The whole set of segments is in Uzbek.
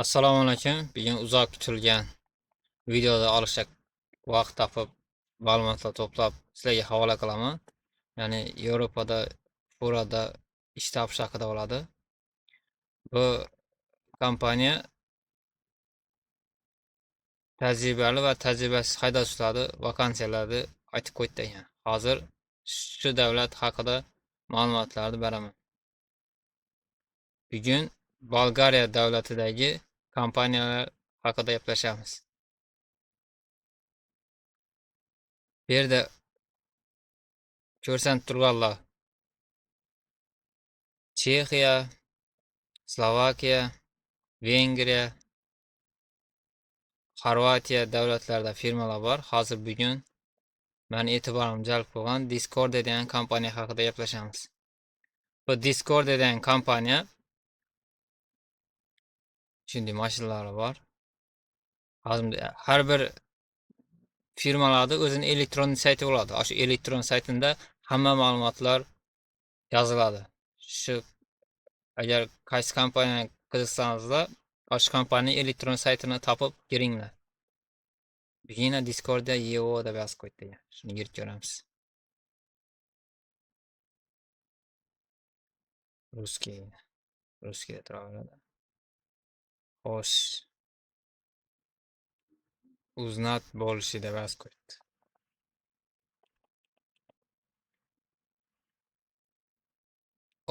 Assalomu alaykum. Bugun uzoq kutilgan videoda olishak vaqt topib ma'lumotlar to'plab sizlarga havola qilaman. Ya'ni Yevropada Furada ish topish haqida bo'ladi. Bu kompaniya tajribali va tajribasiz haydovchilarni vakansiyalarni aytib qo'ydi degan. Hozir shu davlat haqida ma'lumotlarni beraman. Bugun Bolgariya davlatidagi kompaniyalar haqida gaplashamiz. Bu yerda ko'rsanib turganlar Chexiya, Slovakiya, Vengriya, Xorvatiya davlatlarida firmalar bor. Hozir bugun men e'tiborimni jalb qilgan Discord degan kompaniya haqida gaplashamiz. Bu Discord degan kompaniya shunday mashinalari bor. Hozir har bir firmalarda o'zining elektron sayti bo'ladi. Shu elektron saytida hamma ma'lumotlar yoziladi. Shu agar qaysi kompaniyani qiziqsangizlar, shu kompaniya elektron saytini topib kiringlar. Bugina Discordda EO deb yozib qo'ydi. Shuni girib ko'ramiz. Ruskiy turaveradi. Xo'sh, uznat bo'lishi deb yozib qo'ydi.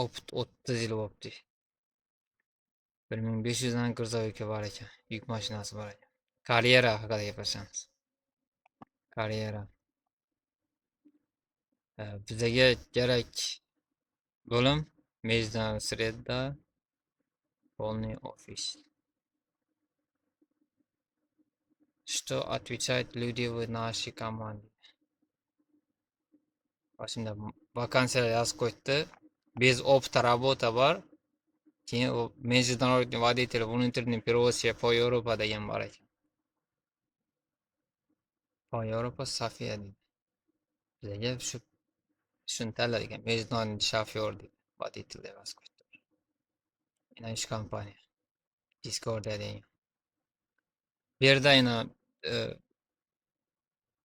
Opit 30 yil bo'libdi. 1500 dan gruzovoyga bor ekan. Yuk mashinasi bor ekan. Karyera haqida gaplashamiz. Karyera. Bizga kerak bo'lim Mejdan Sredda полный офис. Что отвечают люди в нашей команде? Shunda vakansiya yozib qo'ydi. Без опыта работа bor. Keyin u международный водитель внутренней перевозки по Европа degan bor ekan. Po Европа София deydi. Bizga shuni tanladi ekan. Международный shofyor deydi. Водитель deb yozib qo'ydi. Yana ish kompaniya. Discord degan. Bu yerda yana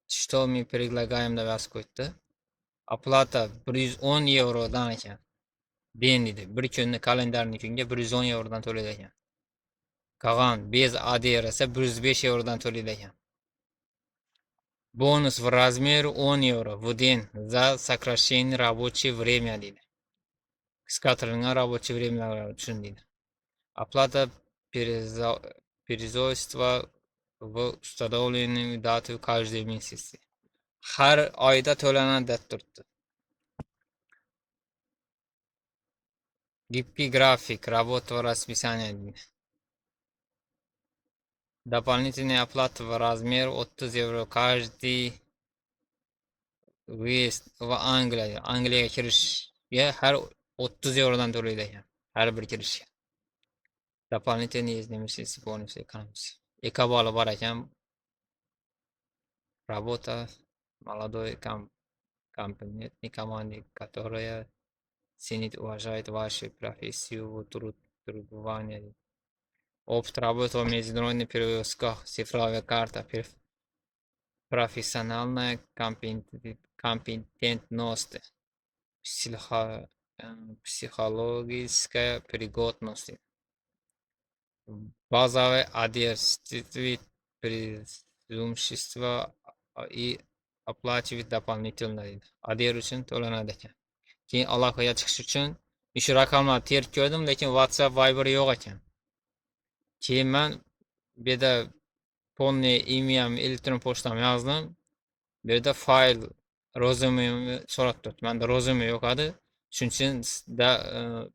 что мы предлагаем deb yozib qo'ydi. Оплата 110 yevrodan ekan. Ben deydi. Bir kunni kalendarni kunga 110 yevrodan to'laydi ekan. Qolgan bez ADR esa 105 yevrodan to'laydi ekan. Бонус в размере 10 евро в день за сокращение рабочего времени deydi. Qisqartirilgan рабочее время uchun deydi. Оплата производства в установленную дату каждый месяц. Har oyda to'lanadi deb turibdi. Gibkii grafik, работа в расписании deydi. Дополнительная оплата в размере 30 евро каждый выезд в Angliya. Angliyaga kirishga har 30 yevrodan to'laydi ekan. Har bir kirishga. Дополнительные изменения бонусы экономики. Ekoboli bor ekan. Работа молодой компетентной команды, которая ценит и уважает вашу профессию, требования. Опыт работы в международных перевозках, цифровая карта, профессиональная компетентность, психологическая пригодность, базовые адресы, преимущества и оплачивать дополнительно. ADR uchun to'lanadi ekan. Keyin aloqaga chiqish uchun shu raqamlarni terib ko'rdim, lekin WhatsApp, Viber yo'q ekan. Keyin men bu yerda полный имям, elektron pochtam yozdim. Bu yerda fayl, rezyumemni so'rab turibdi. Menda rezyume yo'q edi. Shuning uchun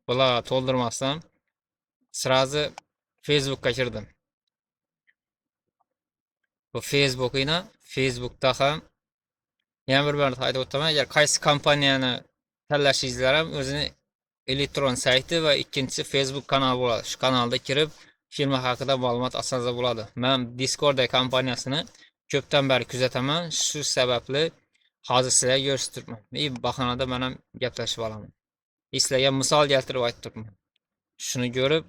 bularga to'ldirmasdan sразу Facebookga kirdim. Bu Facebookda ham yana bir marta aytib o'taman, agar qaysi kompaniyani tanlashingizlar ham o'zini elektron sayti va ikkinchisi Facebook kanali bo'ladi. Shu kanalda kirib firma haqida ma'lumot olsangiz bo'ladi. Men Discord kompaniyasini ko'pdan beri kuzataman. Shu sababli hozir sizlarga ko'rsatib turibman. Bahonada men ham gaplashib olaman. Sizlarga misol keltirib aytib turibman. Shuni ko'rib,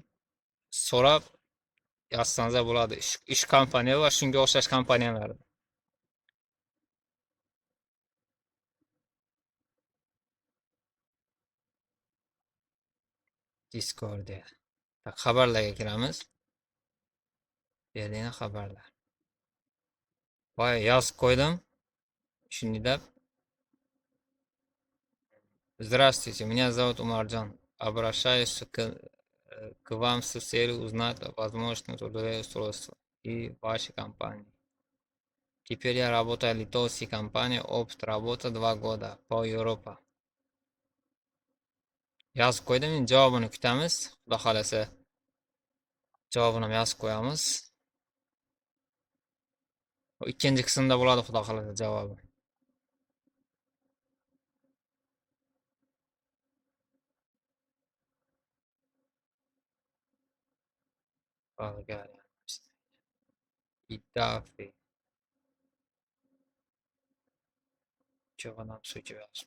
so'rab Yazsanız bo'ladi. Ish kompaniya va shunga o'xshash kompaniyalar. Discord'da. Xabarlarga kiramiz. Bu yerda yana xabarlar. Voy, yozib qo'ydim. Shuni deb. Здравствуйте, меня зовут Умарджан. Обращаюсь к вам с целью узнать возможность трудовое устройство и вашей компании. Теперь я работаю в литовской компании, опыт работы 2 года по Европе. Yozib qo'ydim, endi javobini kutamiz. Xudo xolasa javobini ham yozib qo'yamiz. Bu ikkinchi qismda bo'ladi, xudo xolasa javobi. Bolgariya. Itafi. Чего нам сейчас?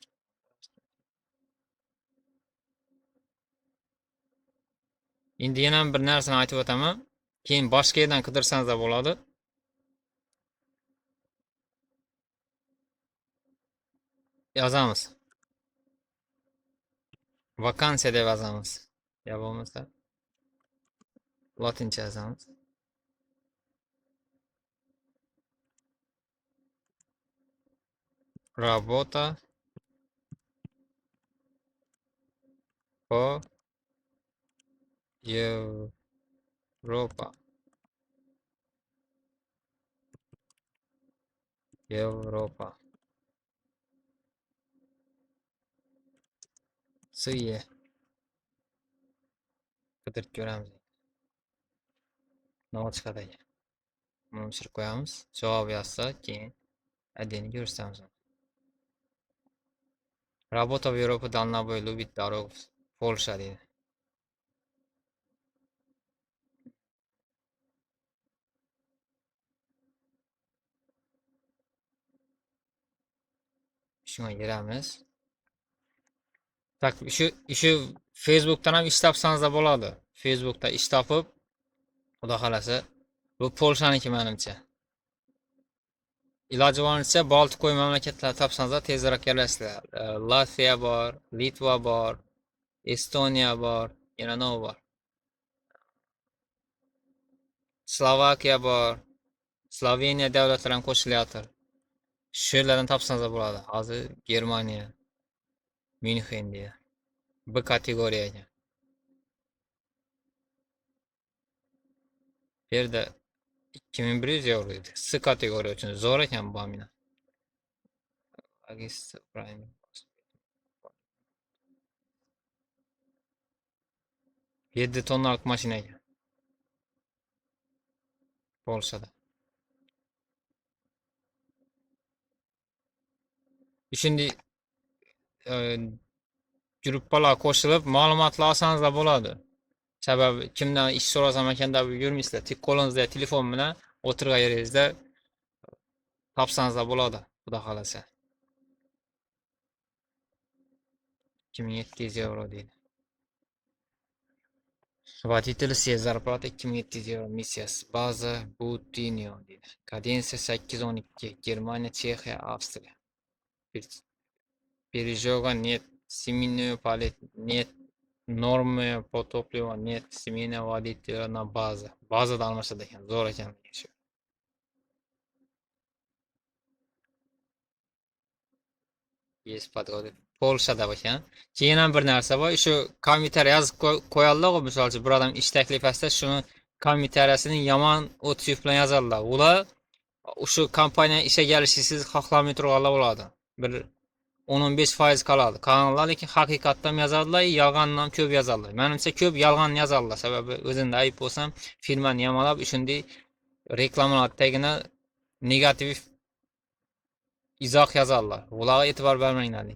Endi yana bir narsani aytib o'taman. Keyin boshqa yerdan qidirsangiz ham bo'ladi. Yozamiz. Vakansiya deb yozamiz. Ya bo'lmasa lotincha yozamiz. Работа по Европа. Европа. Siye. Qidirib ko'ramiz. Nima chiqadi ekan? Buni tushirib qo'yamiz. Javob yozsa, keyin adini ko'rsatamiz. Работа в Европе должна быть любить дорогу. Polsha deydi. Shunga giramiz. Tak, shu Facebook'dan ham ish topsangiz da bo'ladi. Facebook'da ish topib, xudo xolasa, bu Polshaniki menimcha. Iloji boricha Baltikoy mamlakatlar topsangiz tezroq kelasizlar. Latviya bor, Litva bor, Estoniya bor, yana nima bor? Slovakiya bor, Sloveniya davlatlari ham qo'shilyapti. Shu yerlardan topsangiz bo'ladi. Hozir Germaniya, München deya. B kategoriyaga. Bu yerda 2100 euro edi. S kategoriya uchun zo'r ekan bu mina. Agist Prime. 7 tonnalik mashina ekan. Polshada. Shunday gruppalar qo'shilib ma'lumotlar olsangiz da bo'ladi. Sababi kimdan ish so'rasam ekan deb yurmaysizlar. Tik qo'lingizda telefon bilan o'tirgan yeringizda topsangiz da bo'ladi, xudo xolasa. 2700 euro deydi. Водитель все зарплаты 2700 euro missiyasi. Baza Butinio deydi. Kadensiya 812. Germaniya, Chexiya, Avstriya. Пережога нет. Семейную палет нет. Нормы по топливу нет. Семейного водителя на база. Bazada almashadi ekan. Zo'r ekan shu. Есть подходы. Polshada ekan. Keyin ham bir narsa bor. Shu kommentariy yozib qo'yadilar-ku, misol uchun bir odam ish taklif etsa, shuni kommentariyasining yomon o'tib bilan yozadilar. Ular shu kompaniya ishga kelishni siz xohlamay turganlar bo'ladi. Bir 10-15% qoladi. Qolganlar lekin haqiqatdan yozadilar, yolg'onni ham ko'p yozadilar. Menimcha ko'p yolg'on yozadilar. Sababi o'zimda ayb bo'lsam, firmani yamalab, shunday reklamalar tagina negativ izoh yozadilar. Ularga e'tibor bermanglar.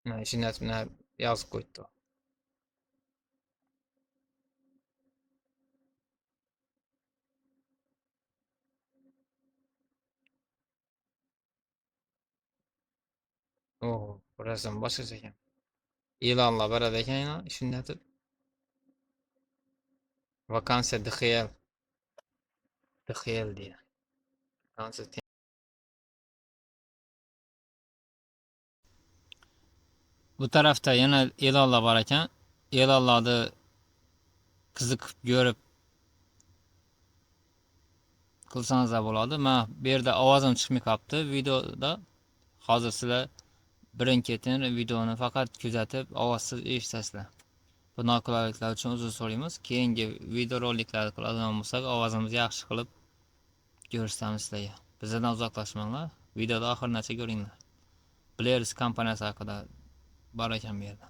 Mana shu narsani yozib qo'ydi. Oh, burasi boshqacha ekan. E'lonlar beradi ekan, shunday deb. Vakansiya DHL. DHL diye. Vakansiya bu tarafta yana e'lonlar bor ekan. E'lonlarni qiziqib ko'rib qilsanizlar bo'ladi. Men bu yerda ovozim chiqmay qolibdi videoda. Hozir sizlar birin-ketin videoni faqat kuzatib, ovozsiz eshitasizlar. Bu noqulayliklar uchun uzr so'raymiz. Keyingi videoroliklar qiladigan bo'lsak, ovozimizni yaxshi qilib ko'rsatamiz sizlarga. Bizdan uzoqlashmanglar. Videoda oxirigacha ko'ringlar. Players kompaniyasi haqida bor ekan bu yerda.